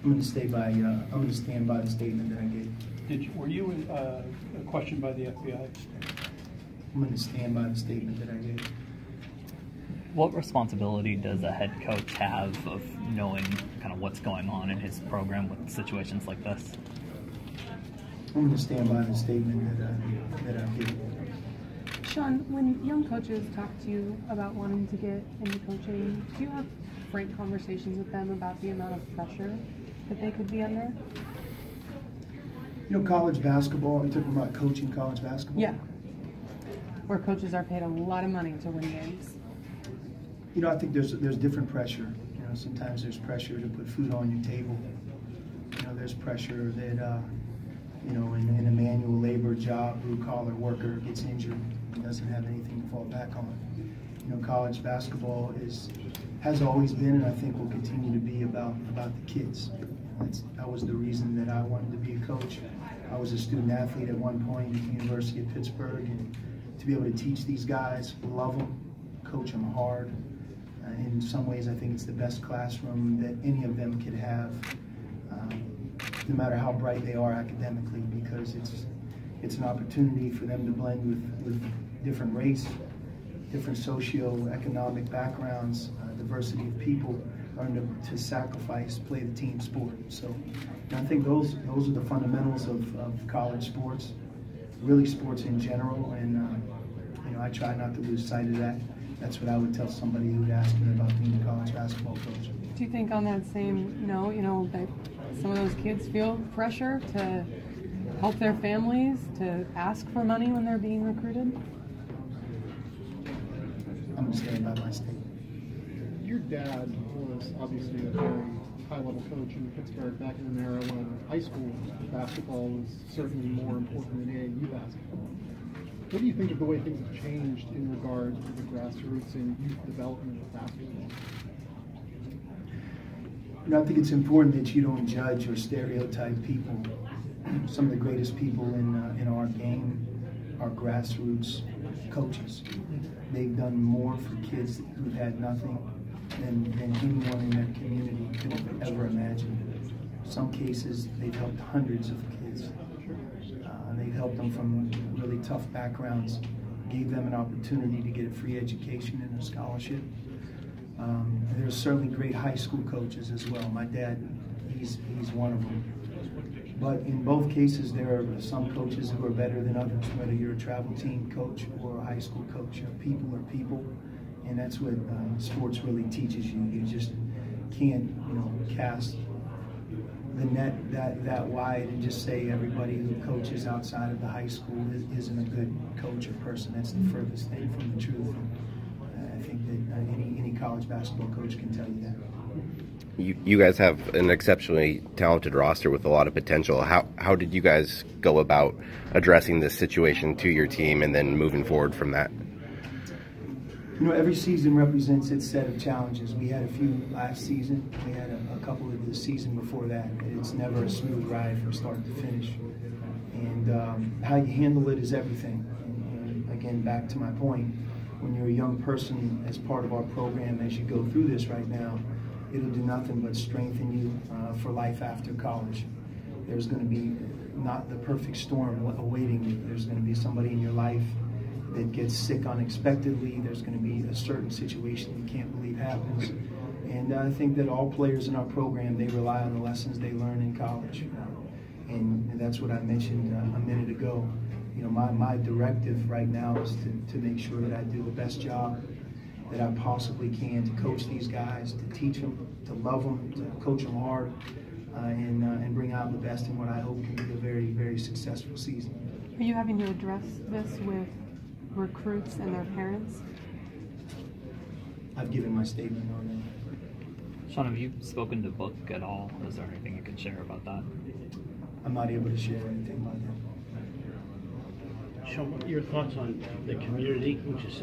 I'm going to stand by the statement that I gave. Were you questioned by the FBI? I'm going to stand by the statement that I gave. What responsibility does a head coach have of knowing kind of what's going on in his program with situations like this? I'm going to stand by the statement that I gave. Sean, when young coaches talk to you about wanting to get into coaching, do you have frank conversations with them about the amount of pressure that they could be under? You know, college basketball, you talking about coaching college basketball? Yeah. Where coaches are paid a lot of money to win games. You know, I think there's different pressure. You know, sometimes there's pressure to put food on your table. You know, there's pressure that, you know, in a manual labor job, blue-collar worker gets injured and doesn't have anything to fall back on. You know, college basketball has always been, and I think will continue to be, about the kids. That was the reason that I wanted to be a coach. I was a student athlete at one point at the University of Pittsburgh, and to be able to teach these guys, love them, coach them hard. In some ways, I think it's the best classroom that any of them could have, no matter how bright they are academically, because it's an opportunity for them to blend with different race, different socio-economic backgrounds, diversity of people, learn to sacrifice, play the team sport. So I think those are the fundamentals of college sports, really sports in general, and you know, I try not to lose sight of that. That's what I would tell somebody who would ask me about being a college basketball coach. Do you think on that same note, you know, that some of those kids feel pressure to help their families, to ask for money when they're being recruited? I'm going to stand by my statement. Your dad was obviously a very high-level coach in Pittsburgh back in an era when high school basketball was certainly more important than AAU basketball. What do you think of the way things have changed in regard to the grassroots and youth development of basketball? You know, I think it's important that you don't judge or stereotype people. Some of the greatest people in our game are grassroots coaches. They've done more for kids who've had nothing than anyone in their community could have ever imagined. In some cases, they've helped hundreds of kids. They've helped them from really tough backgrounds, gave them an opportunity to get a free education and a scholarship. There's certainly great high school coaches as well. My dad, he's one of them. But in both cases, there are some coaches who are better than others, whether you're a travel team coach or a high school coach. You know, people are people, and that's what sports really teaches you. You just can't, you know, cast the net that wide and just say everybody who coaches outside of the high school isn't a good coach or person. That's the furthest thing from the truth. I think that any college basketball coach can tell you that. You guys have an exceptionally talented roster with a lot of potential. How did you guys go about addressing this situation to your team and then moving forward from that? You know, every season represents its set of challenges. We had a few last season. We had a couple of the season before that. It's never a smooth ride from start to finish. And how you handle it is everything. And again, back to my point, when you're a young person as part of our program, as you go through this right now, it'll do nothing but strengthen you for life after college. There's going to be not the perfect storm awaiting you. There's going to be somebody in your life that gets sick unexpectedly. There's going to be a certain situation you can't believe happens. And I think that all players in our program, they rely on the lessons they learn in college. And that's what I mentioned a minute ago. You know, my directive right now is to make sure that I do the best job that I possibly can to coach these guys, to teach them, to love them, to coach them hard, and bring out the best in what I hope can be a very, very successful season. Are you having to address this with recruits and their parents? I've given my statement on that. Sean, have you spoken to Book at all? Is there anything you can share about that? I'm not able to share anything about that. Sean, what are your thoughts on the community, which is